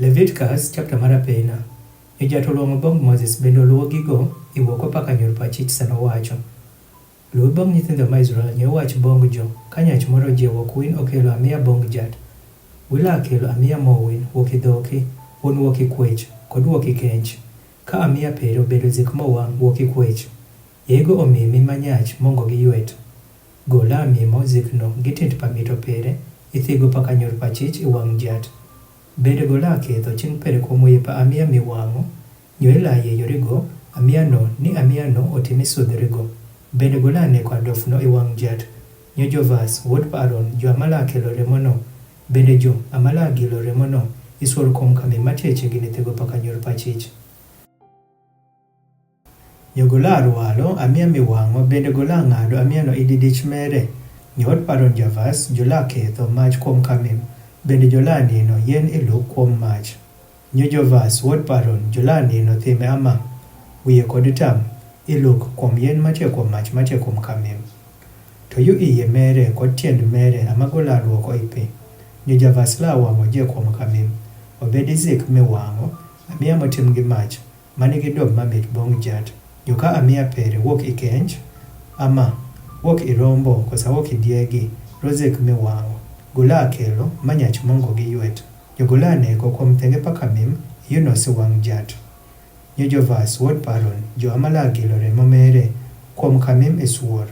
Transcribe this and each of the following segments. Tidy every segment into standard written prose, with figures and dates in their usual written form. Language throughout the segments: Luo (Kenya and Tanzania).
Leviticus chapter marapena. Ijatolongo bong Moses bendo luwo gigo iwuoko paka nyur pachich sanowacho. Luw bong nyithindo ma Israel nyewach bong jo kanyach moro jewo kuin okelo amia bong jat. Wila akelo amia mowin woki dhoki won woki kwech kod woki kench. Ka amia pero bedo zik mowang woki kwech. Yego omimi manyach mongo gi ywet. Gola amimo zikno gitind pamito pere ithigo paka nyur pachich iwang jat. Bende gola aketho chieng' pere kuom wipa amia miwang'o, nywela ye yorigo, amia no otimi sudhrigo. Bende gola aneko adofno iwang' jat. Nyo Jovas, wuod Aaron, jo amala akelo remono. Bende jo amala agilo remono, isuol kuom kami matieche gi nithigo paka nyur pachich. Nyo gola arwalo, amia miwang'o, bende gola ang'ado, amia no ididich mere. Nyo wuod Aaron Javas, jola aketho mach kuom kamim. Bende jola nino yen iluk kuom mach. Nyo Jovas, wuod Aaron, jola nino thime ama. Wiye kod tam, iluk kuom yen mache kuom mach mache kuom kamim. To yu iye mere kod tiend mere ama gola luoko ipi. Nyo Javas la wang'o je kuom kamim. Obedi zik miwang'o, amia motim gi mach, manigi dob mamit bong jat. Nyo ka amia pere wok ikench, ama wok irombo kosa wok idiegi, rozik miwang'o. Gola akelo manyach mongo gi ywet. Nyo gola aneko kuom thenge pakamim yuno si wang' jat. Nyo Jovas, wuod Aaron, jo amala agilo remo mere kuom kamim isuor.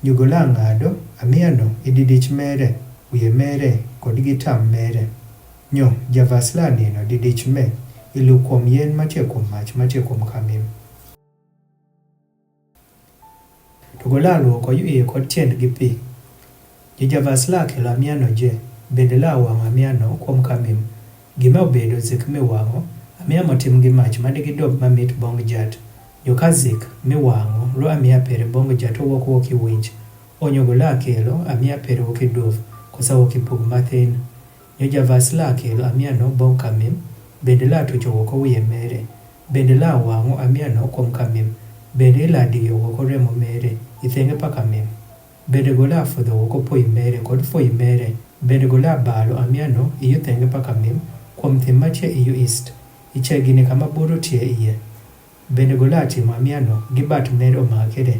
Nyo gola ang'ado, amia no ididich mere, wiye mere kod gi tam mere. Nyo Javas la nino didich me, ilu kuom yen mache kuom mach mache kuom kamim. To gola luoko yu iye kod tiend gi pi. Nyo Javas la akelo amia no je, bende la wang'o amia no kuom kamim. Gima obedo zik miwang'o, amia motim gi mach manigi dob mamit bong jat. Nyo ka zik miwang'o, ro amia pere bong jat owuok woki winj. Onyo gola akelo, amia pere woki dov, kosa woki pug mathin. Nyo Javas la akelo amia no bong kamim, bende la tucho woko wiye mere. Bende la wang'o amia no kuom kamim, bende ila diyo woko remo mere, ithenge pa kamim. Bende gola afudho woko poi mere kod foi mere. Bende gola balo amia no iyo thenge pa kamim, kuom thim mache iyo east. Iche gini kama buru tie iye. Bende gola atimo amia no gibat mere omakere.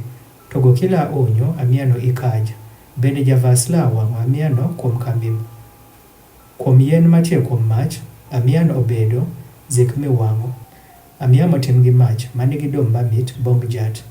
Togo kila onyo amia no ikaj. Bende Javas la wang'o amia no kuom kamim. Kuom yen mache kuom mach, amia no obedo zik miwang'o. Amia motim gi mach manigi dom mamit bong jat.